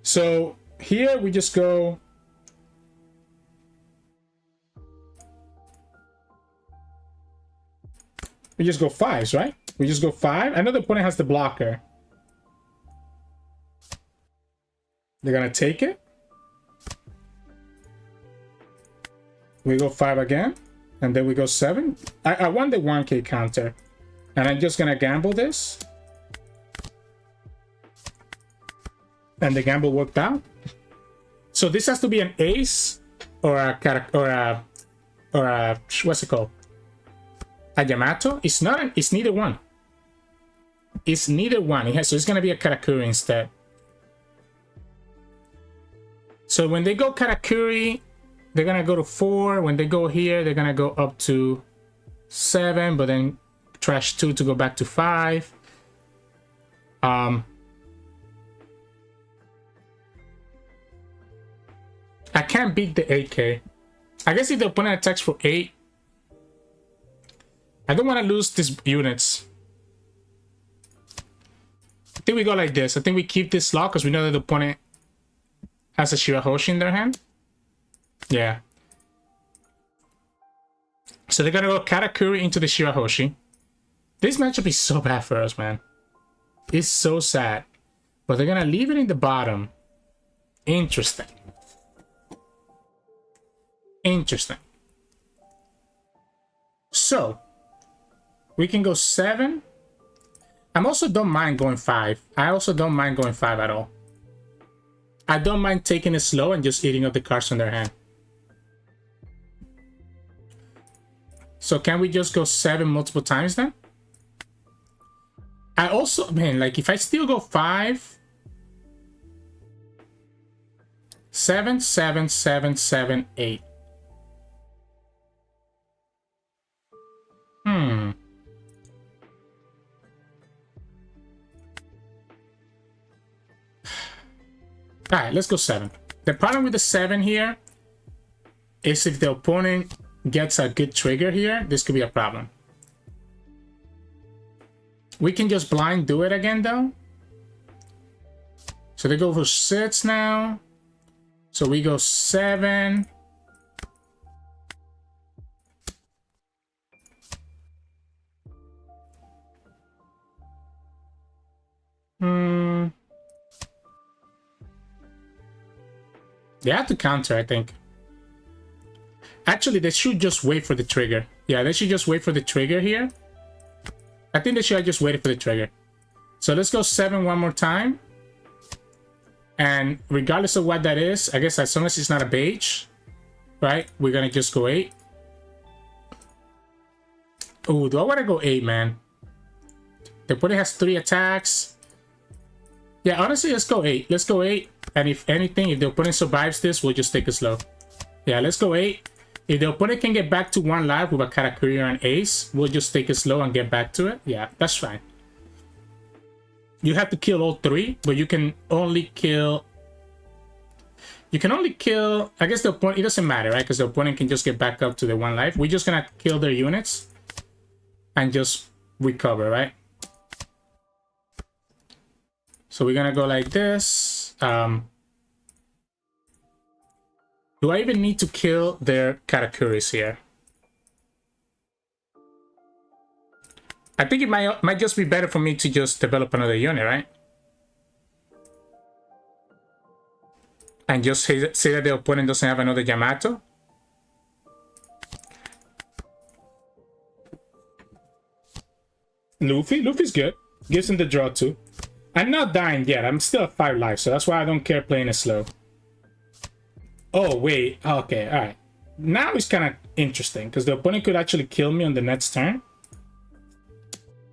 So here we just go... We just go 5s, right? We just go 5. I know the opponent has the blocker. They're gonna take it. We go 5 again, and then we go 7. I want the 1k counter, and I'm just gonna gamble this. And the gamble worked out. So this has to be an ace or a what's it called? A Yamato? It's not. It's neither one. It's neither one. So it's gonna be a Karakuri instead. So when they go Karakuri, they're gonna go to 4. When they go here, they're gonna go up to 7, but then trash 2 to go back to 5. I can't beat the 8k. I guess if the opponent attacks for 8, I don't want to lose these units. I think we go like this. I think we keep this lock because we know that the opponent has a Shirahoshi in their hand. Yeah. So they're gonna go Karakuri into the Shirahoshi. This matchup is so bad for us, man. It's so sad. But they're gonna leave it in the bottom. Interesting. Interesting. So, we can go 7. I also don't mind going 5. I also don't mind going 5 at all. I don't mind taking it slow and just eating up the cards on their hand. So can we just go 7 multiple times then? I also, man, like if I still go 5, 7, 7, 7, 7, 8. All right, let's go 7. The problem with the 7 here is if the opponent gets a good trigger here, this could be a problem. We can just blind do it again though. So they go for 6 now. So we go 7. They have to counter, I think. Actually, they should just wait for the trigger. Yeah, they should just wait for the trigger here. I think they should have just waited for the trigger. So let's go 7 one more time. And regardless of what that is, I guess as long as it's not a beige, right? We're gonna just go 8. Oh, do I want to go 8, man? The opponent has 3 attacks. Yeah, honestly, let's go 8. Let's go 8. And if anything, if the opponent survives this, we'll just take it slow. Yeah, let's go 8. If the opponent can get back to 1 life with a Karakuri or an Ace, we'll just take it slow and get back to it. Yeah, that's fine. You have to kill all 3, but you can only kill... You can only kill... I guess the opponent... It doesn't matter, right? Because the opponent can just get back up to the 1 life. We're just gonna kill their units and just recover, right? So we're gonna go like this. Do I even need to kill their Karakuris here? I think it might just be better for me to just develop another unit, right? And just say that the opponent doesn't have another Yamato. Luffy's good. Gives him the draw too. I'm not dying yet. I'm still at 5 lives, so that's why I don't care playing it slow. Oh, wait. Okay, alright. Now it's kind of interesting, because the opponent could actually kill me on the next turn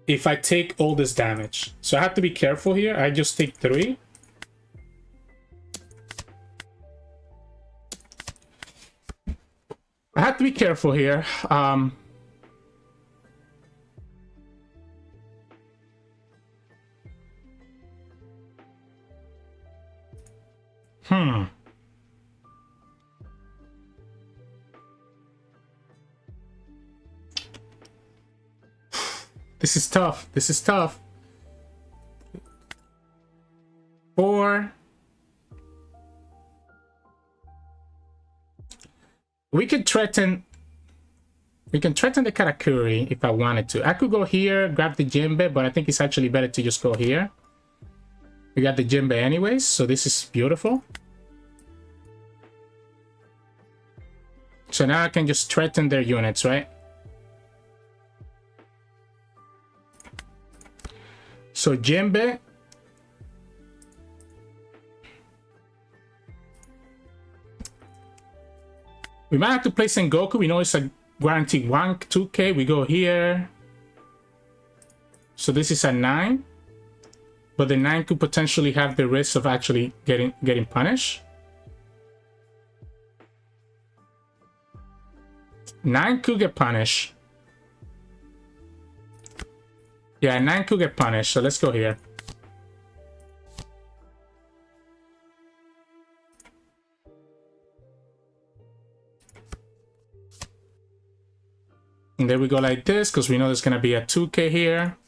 if I take all this damage. So I have to be careful here. I just take 3. I have to be careful here. This is tough. This is tough. 4. We can threaten the Karakuri if I wanted to. I could go here, grab the Jinbe, but I think it's actually better to just go here. We got the Jinbe anyways, so this is beautiful. So now I can just threaten their units, right? So Jinbe. We might have to play Sengoku. We know it's a guaranteed 2k. We go here. So this is a 9. But the 9 could potentially have the risk of actually getting punished. 9 could get punished. Yeah, 9 could get punished, so let's go here. And there we go like this, because we know there's going to be a 2k here.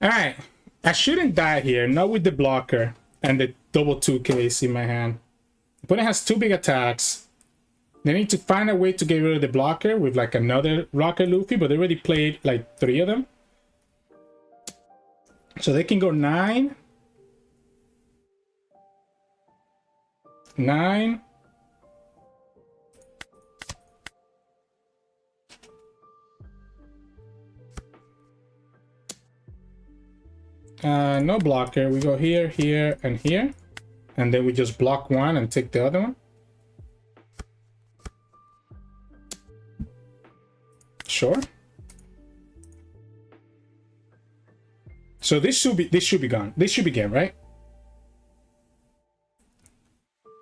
Alright, I shouldn't die here, not with the blocker and the double 2ks in my hand. The opponent has 2 big attacks. They need to find a way to get rid of the blocker with like another Rocket Luffy, but they already played like 3 of them. So they can go 9. 9. No blocker. We go here, here, and here. And then we just block one and take the other one. Sure. So this should be gone. This should be game, right?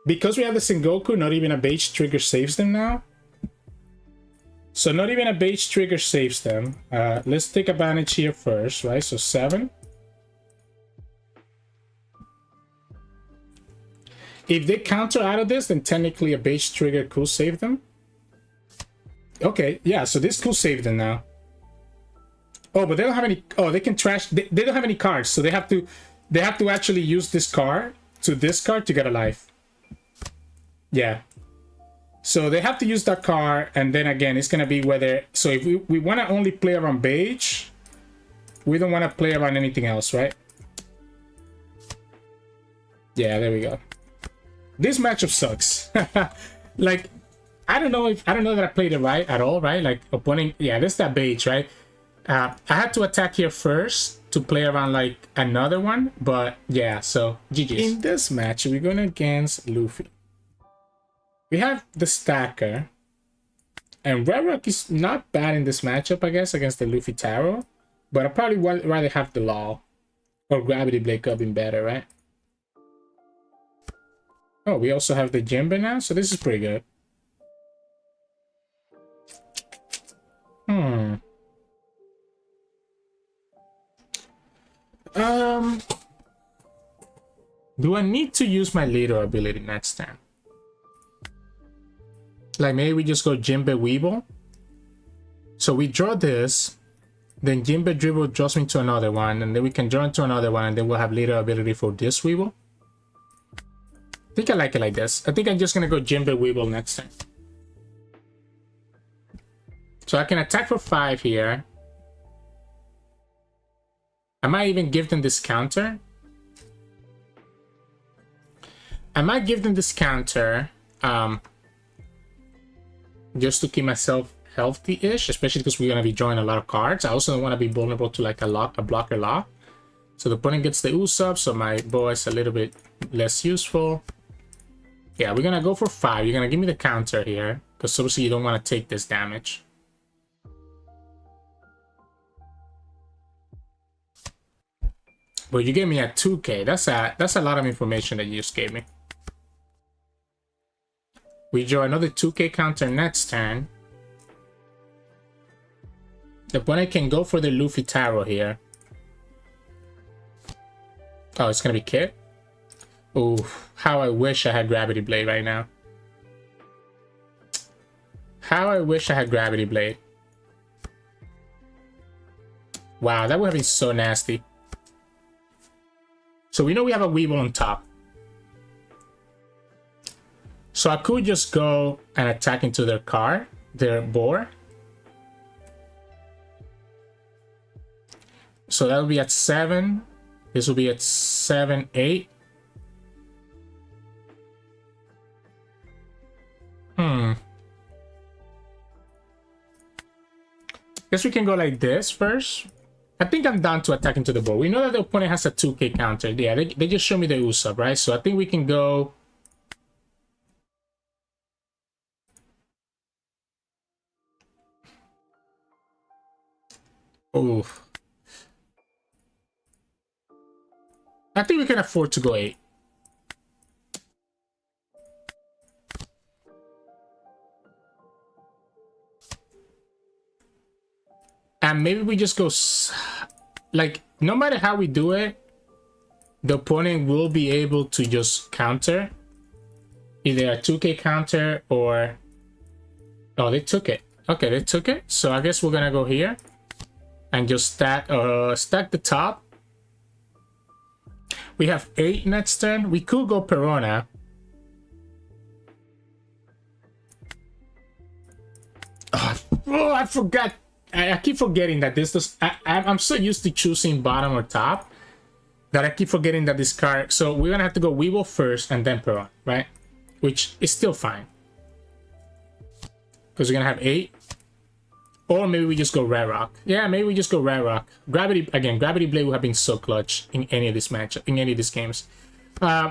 Because we have the Sengoku, not even a base trigger saves them now. So not even a base trigger saves them. Let's take advantage here first, right? So 7. If they counter out of this, then technically a base trigger could save them. Okay, yeah, so this could save them now. Oh, but they don't have any. Oh, they can trash. They don't have any cards, so they have to actually use this card to discard to get a life. Yeah. So they have to use that card, and then again, it's gonna be whether. So if we want to only play around beige, we don't want to play around anything else, right? Yeah, there we go. This matchup sucks. Like, I don't know that I played it right at all, right? Like opponent, yeah, this is that beige, right? I had to attack here first to play around like another one, but yeah, so GG's. In this match, we're going against Luffy. We have the Stacker, and Red Roc is not bad in this matchup, I guess, against the Luffy Taro, but I probably would rather have the Law or Gravity Blade could have been better, right? Oh, we also have the Jinbe now, so this is pretty good. Do I need to use my leader ability next turn? Like maybe we just go Jinbe Weevil. So we draw this, then Jinbe Dribble draws me to another one, and then we can draw into another one, and then we'll have leader ability for this Weevil. I think I like it like this. I think I'm just gonna go Jinbe Weevil next turn. So I can attack for 5 here. I might even give them this counter. I might give them this counter just to keep myself healthy-ish, especially because we're going to be drawing a lot of cards. I also don't want to be vulnerable to like a blocker lock. So the opponent gets the Usopp, so my bow is a little bit less useful. Yeah, we're going to go for 5. You're going to give me the counter here, because obviously you don't want to take this damage. But you gave me a 2k. That's a lot of information that you just gave me. We draw another 2k counter next turn. The opponent can go for the Luffy Taro here. Oh, it's gonna be Kid? Oh, how I wish I had Gravity Blade right now. How I wish I had Gravity Blade. Wow, that would have been so nasty. So we know we have a Weevil on top. So I could just go and attack into their car, their board. So that will be at 7. This will be at 7, 8. Guess we can go like this first. I think I'm down to attack into the board. We know that the opponent has a 2k counter. Yeah, they just show me the Usopp, right? So I think we can go... Oh. I think we can afford to go 8. And maybe we just go... Like, no matter how we do it, the opponent will be able to just counter. Either a 2k counter or... Oh, they took it. Okay, they took it. So I guess we're gonna go here. And just stack the top. We have 8 next turn. We could go Perona. Oh, I forgot. I keep forgetting that this does... I'm so used to choosing bottom or top that I keep forgetting that this card... So we're gonna have to go Weevil first and then Perona, right? which is still fine. Because we're gonna have 8. Or maybe we just go Red Roc. Yeah, maybe we just go Red Roc. Gravity, again, Gravity Blade would have been so clutch in any of this match, in any of these games.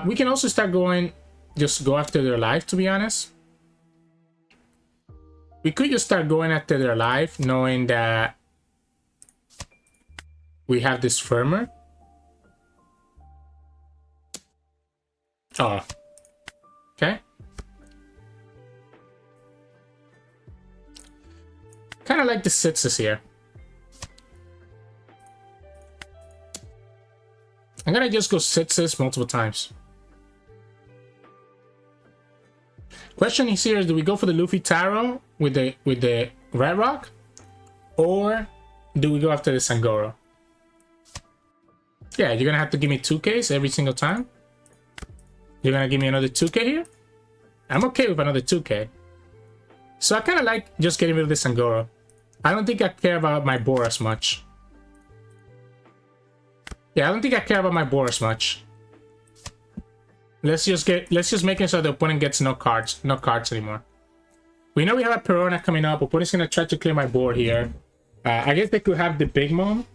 We can also start going, just go after their life, to be honest. We could just start going after their life, knowing that we have this firmer. Oh. Okay. Kind of like the sixes here. I'm gonna just go sixes multiple times. Question is here: do we go for the Luffy Taro with the Red Roc, or do we go after the Sangoro? Yeah, you're gonna have to give me 2Ks every single time. You're gonna give me another 2K here. I'm okay with another 2K. So I kind of like just getting rid of the Sangoro. I don't think I care about my board as much. Yeah, I don't think I care about my board as much. Let's just make it so the opponent gets no cards anymore. We know we have a Perona coming up. Opponent's gonna try to clear my board here. I guess they could have the Big Mom,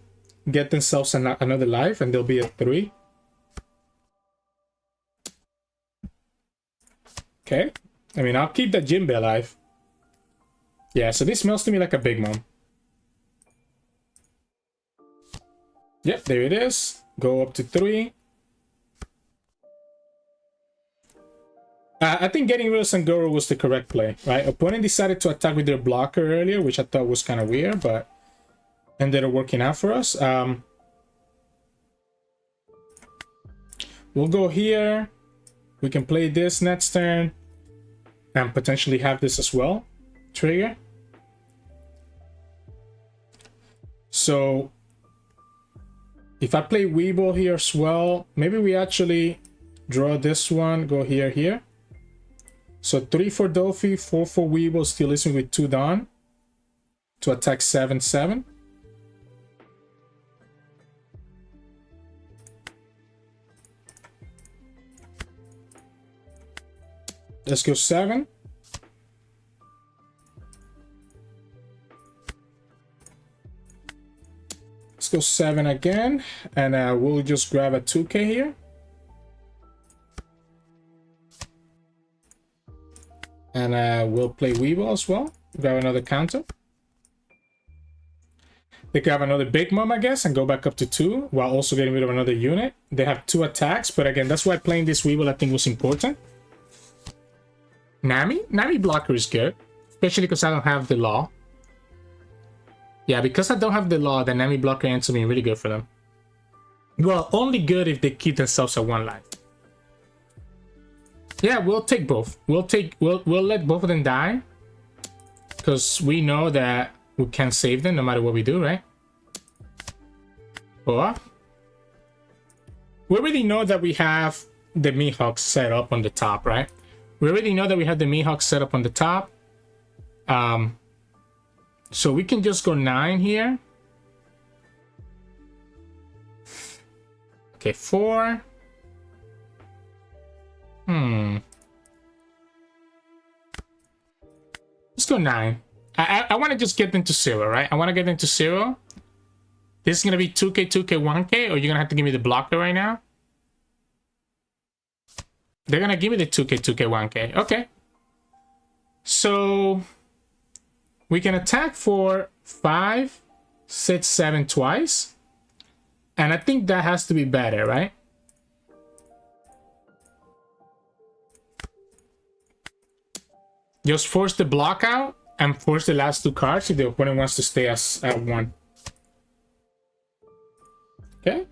get themselves another life, and they'll be at 3. Okay. I mean, I'll keep the Jinbe alive. Yeah, so this smells to me like a Big Mom. Yep, there it is. Go up to 3. I think getting rid of Sangoro was the correct play, right? Opponent decided to attack with their blocker earlier, which I thought was kind of weird, but ended up working out for us. We'll go here. We can play this next turn and potentially have this as well. Trigger. So if I play Weevil here as well, maybe we actually draw this one, go here. So 3 for Doffy, 4 for Weevil, still listening with 2 Dawn to attack 7/7. Let's go 7. Let's go 7 again, and we'll just grab a 2K here. And we'll play Weevil as well. Grab another counter. They grab another Big Mom, I guess, and go back up to 2 while also getting rid of another unit. They have 2 attacks, but again, that's why playing this Weevil I think was important. Nami blocker is good, especially because I don't have the law. Yeah, because I don't have the law, the Nami blocker ends up being really good for them. Well, only good if they keep themselves at 1 life. Yeah, we'll take both. We'll let both of them die, because we know that we can save them no matter what we do, right? Or we already know that we have the Mihawk set up on the top, right? We already know that we have the Mihawk set up on the top. So we can just go 9 here. Okay, 4. Let's go 9. I want to just get them to 0, right? I want to get them to 0. This is going to be 2K, 2K, 1K, or you're going to have to give me the blocker right now? They're going to give me the 2K, 2K, 1K. Okay. So we can attack for 5, 6, 7 twice. And I think that has to be better, right? Just force the block out and force the last 2 cards if the opponent wants to stay at 1. Okay.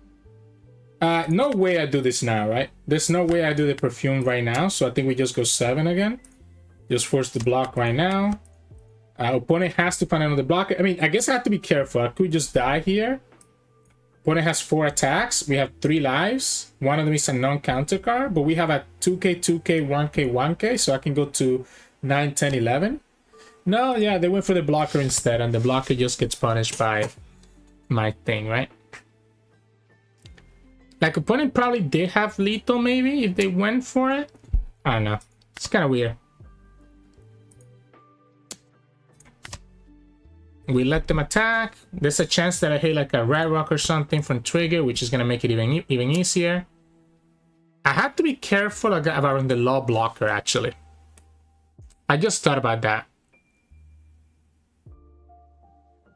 No way I do this now, right? There's no way I do the Perfume right now, so I think we just go 7 again. Just force the block right now. Opponent has to find another blocker. I mean, I guess I have to be careful. I could just die here. Opponent has 4 attacks. We have 3 lives. One of them is a non-counter card, but we have a 2K, 2K, 1K, 1K, so I can go to 9, 10, 11. No, yeah, they went for the blocker instead, and the blocker just gets punished by my thing, right? Like, opponent probably did have lethal, maybe, if they went for it. I don't know. It's kind of weird. We let them attack. There's a chance that I hit like a Red Roc or something from trigger, which is gonna make it even easier. I have to be careful about the law blocker, actually. I just thought about that.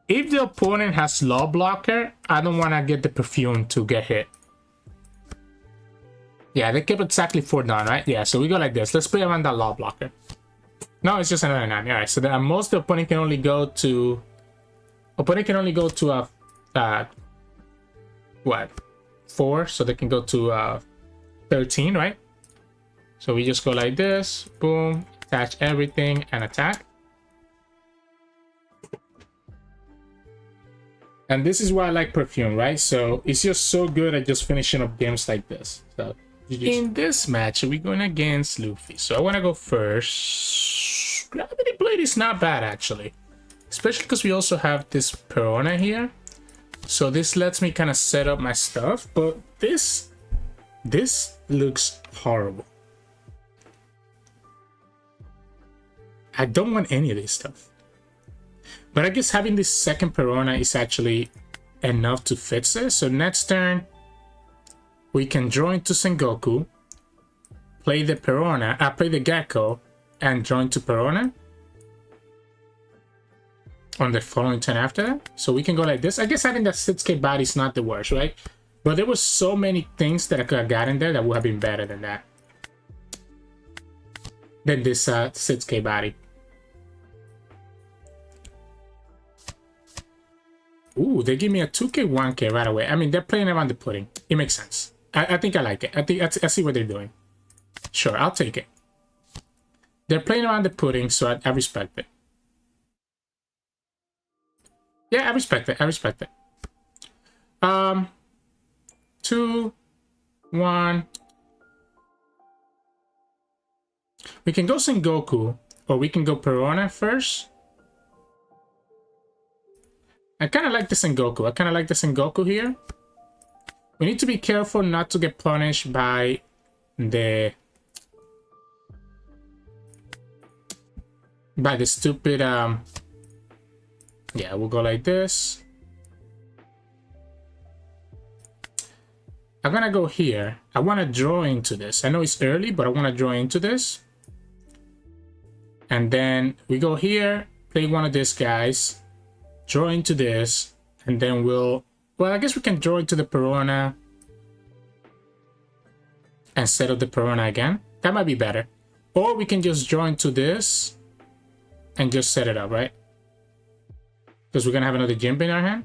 If the opponent has law blocker, I don't want to get the perfume to get hit. Yeah, they kept exactly 4 down, right? Yeah, so we go like this. Let's play around that law blocker. No, it's just another 9. Alright, so then at most the opponent can only go to... Opponent can only go to a... what? 4, so they can go to 13, right? So we just go like this. Boom. Attach everything and attack. And this is why I like Perfume, right? So it's just so good at just finishing up games like this. So in this match, we're going against Luffy. So I want to go first. Gravity Blade is not bad, actually. Especially because we also have this Perona here. So this lets me kind of set up my stuff. But this looks horrible. I don't want any of this stuff. But I guess having this second Perona is actually enough to fix it. So next turn, we can draw into Sengoku, play the Perona, play the Gecko, and draw into Perona on the following turn after that. So we can go like this. I guess having that 6k body is not the worst, right? But there were so many things that I could have gotten there that would have been better than that. Than this 6k body. Ooh, they give me a 2k, 1k right away. I mean, they're playing around the pudding. It makes sense. I think I like it. I see what they're doing. Sure, I'll take it. They're playing around the pudding, so I respect it. Yeah, I respect it. I respect it. 2, 1. We can go Sengoku, or we can go Perona first. I kind of like the Sengoku. I kind of like the Sengoku here. We need to be careful not to get punished by the stupid yeah, we'll go like this. I'm gonna go here. I want to draw into this. I know it's early, but I want to draw into this. And then we go here, play one of these guys, draw into this, and then well, I guess we can draw into the Perona and set up the Perona again. That might be better. Or we can just draw into this and just set it up, right? Because we're gonna have another Jinbe in our hand.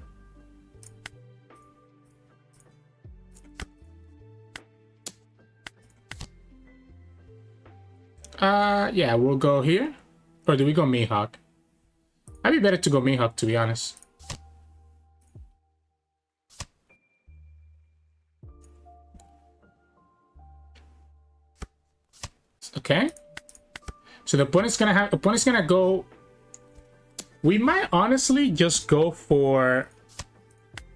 Yeah, we'll go here. Or do we go Mihawk? I'd be better to go Mihawk, to be honest. Okay. So the opponent's gonna go. We might honestly just go for.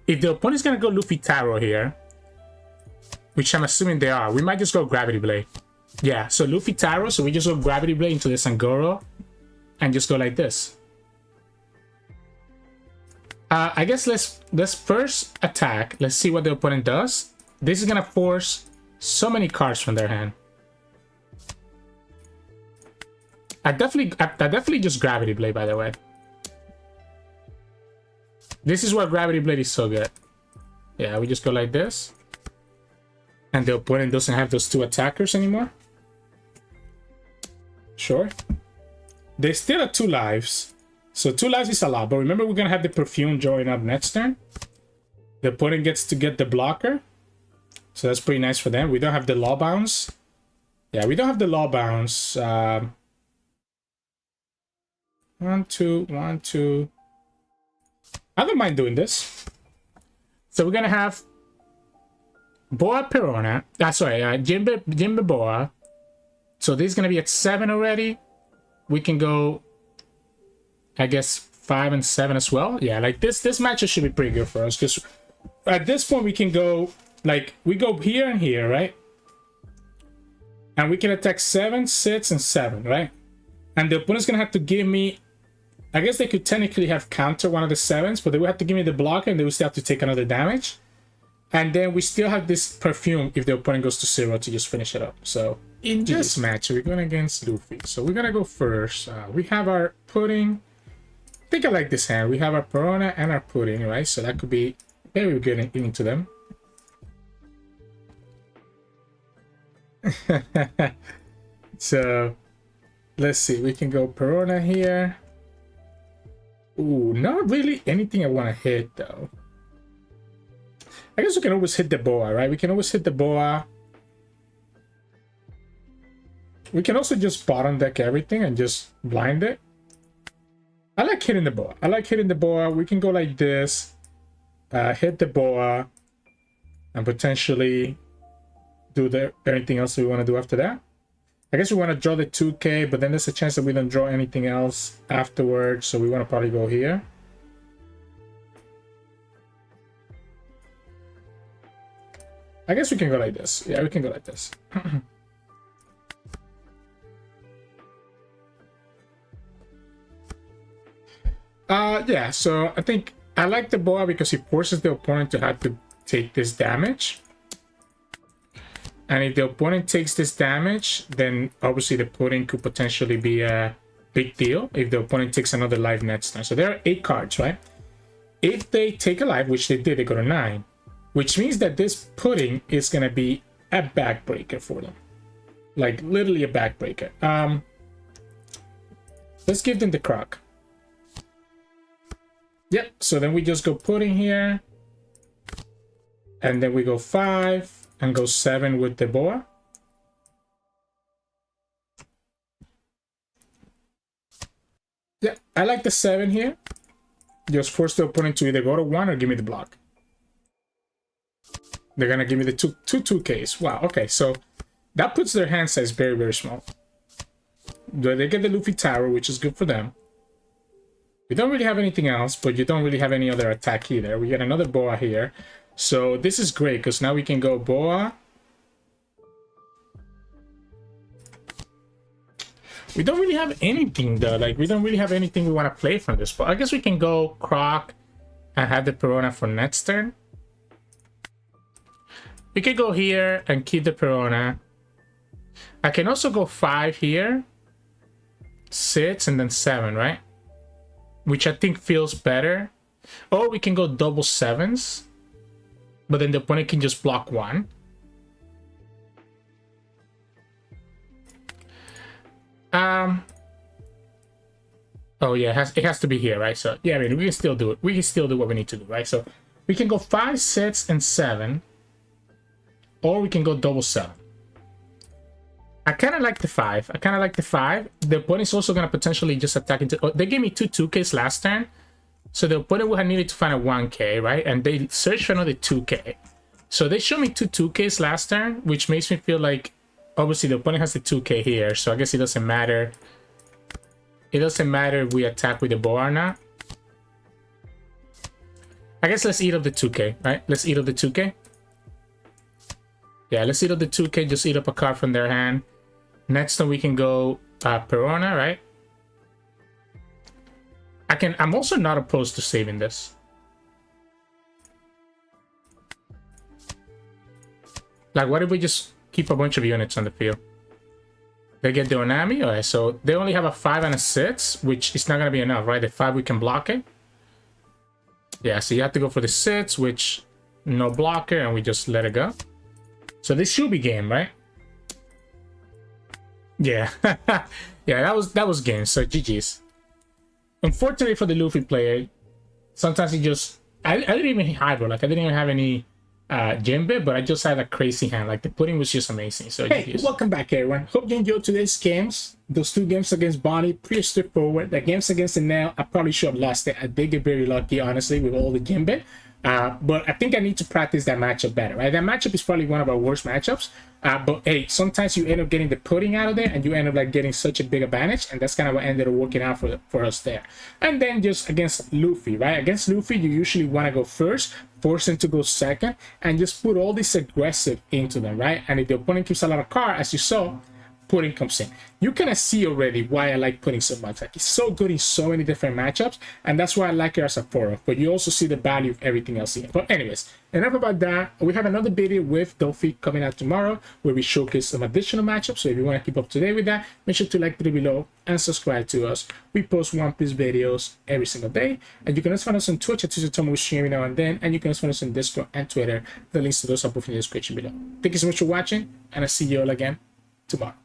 If the opponent's gonna go Luffy Taro here, which I'm assuming they are, we might just go Gravity Blade. Yeah, so Luffy Taro, so we just go Gravity Blade into the Sangoro and just go like this. I guess let's first attack. Let's see what the opponent does. This is gonna force so many cards from their hand. I definitely just Gravity Blade, by the way. This is why Gravity Blade is so good. Yeah, we just go like this. And the opponent doesn't have those 2 attackers anymore. Sure. They still have 2 lives. So 2 lives is a lot. But remember, we're going to have the Perfume drawing up next turn. The opponent gets to get the blocker. So that's pretty nice for them. We don't have the Law Bounce. Yeah, we don't have the Law Bounce. 1, 2, 1, 2. I don't mind doing this. So we're going to have Boa Perona. Sorry, Jinbe Boa. So this is going to be at 7 already. We can go, I guess, 5 and 7 as well. Yeah, like this matchup should be pretty good for us. Because at this point, we can go, like, we go here and here, right? And we can attack 7, 6, and 7, right? And the opponent's gonna have to give me, I guess they could technically have counter one of the 7s, but they would have to give me the blocker and they would still have to take another damage. And then we still have this Perfume if the opponent goes to 0 to just finish it up. So in this match, we're going against Luffy. So we're going to go first. We have our pudding. I think I like this hand. We have our Perona and our pudding, right? So that could be very good into them. So let's see. We can go Perona here. Ooh, not really anything I want to hit, though. I guess we can always hit the boa, right? We can always hit the boa. We can also just bottom deck everything and just blind it. I like hitting the boa. I like hitting the boa. We can go like this. Hit the boa. And potentially do anything else we want to do after that. I guess we want to draw the 2K, but then there's a chance that we don't draw anything else afterwards. So we want to probably go here. I guess we can go like this. Yeah, we can go like this. Yeah, so I think I like the boa because he forces the opponent to have to take this damage. And if the opponent takes this damage, then obviously the pudding could potentially be a big deal if the opponent takes another life next turn. So there are 8 cards, right? If they take a life, which they did, they go to 9. Which means that this pudding is going to be a backbreaker for them. Like, literally a backbreaker. Let's give them the croc. Yep, so then we just go pudding here. And then we go 5 and go 7 with the boa. Yeah, I like the 7 here. Just force the opponent to either go to 1 or give me the block. They're gonna give me the two 2Ks. Wow, okay, so that puts their hand size very, very small. They get the Luffy Tower, which is good for them. We don't really have anything else, but you don't really have any other attack either. We get another boa here. So this is great, because now we can go boa. We don't really have anything, though. Like, we don't really have anything we want to play from this. But I guess we can go Croc and have the Perona for next turn. We could go here and keep the Perona. I can also go 5 here. 6 and then 7, right? Which I think feels better. Or we can go double 7s. But then the opponent can just block 1. Oh yeah, it has to be here, right? So yeah, I mean, we can still do it. We can still do what we need to do, right? So we can go 5, 6, and 7. Or we can go double 7. I kind of like the 5. The opponent's also going to potentially just attack into... Oh, they gave me 2 2Ks last turn. So the opponent would have needed to find a 1K, right? And they searched for another 2K. So they showed me 2 2Ks last turn, which makes me feel like... Obviously, the opponent has the 2K here. So I guess it doesn't matter. It doesn't matter if we attack with the bow or not. I guess let's eat up the 2K, right? Let's eat up the 2K. Yeah, let's eat up the 2K. Just eat up a card from their hand. Next time we can go Perona, right? I'm also not opposed to saving this. Like, what if we just keep a bunch of units on the field? They get the Onami? Okay, so they only have a 5 and a 6, which is not going to be enough, right? The 5, we can block it. Yeah, so you have to go for the 6, which no blocker, and we just let it go. So this should be game, right? Yeah. Yeah, that was game, so GG's. Unfortunately for the Luffy player, sometimes he just... I didn't even hydro, like I didn't even have any Jinbe, but I just had a crazy hand. Like the pudding was just amazing. So hey, GG's. Welcome back everyone. Hope you enjoyed today's games. Those 2 games against Bonney, pretty straightforward. The games against Enel, I probably should have lost it. I did get very lucky, honestly, with all the Jinbe. But I think I need to practice that matchup better, right? That matchup is probably one of our worst matchups. But hey, sometimes you end up getting the pudding out of there and you end up like getting such a big advantage, and that's kind of what ended up working out for us there. And then just against Luffy, right? Against Luffy, you usually want to go first, force them to go second, and just put all this aggressive into them, right? And if the opponent keeps a lot of card, as you saw, Pudding comes in. You kind see already why I like Pudding so much. Like, it's so good in so many different matchups, and that's why I like it as a 4-off. But you also see the value of everything else in it. But anyways, enough about that. We have another video with Doffy coming out tomorrow where we showcase some additional matchups. So if you want to keep up to date with that, make sure to like the video below and subscribe to us. We post One Piece videos every single day, and you can also find us on Twitch at Sirturmund. We stream now and then, and you can also find us on Discord and Twitter. The links to those are both in the description below. Thank you so much for watching, and I'll see you all again tomorrow.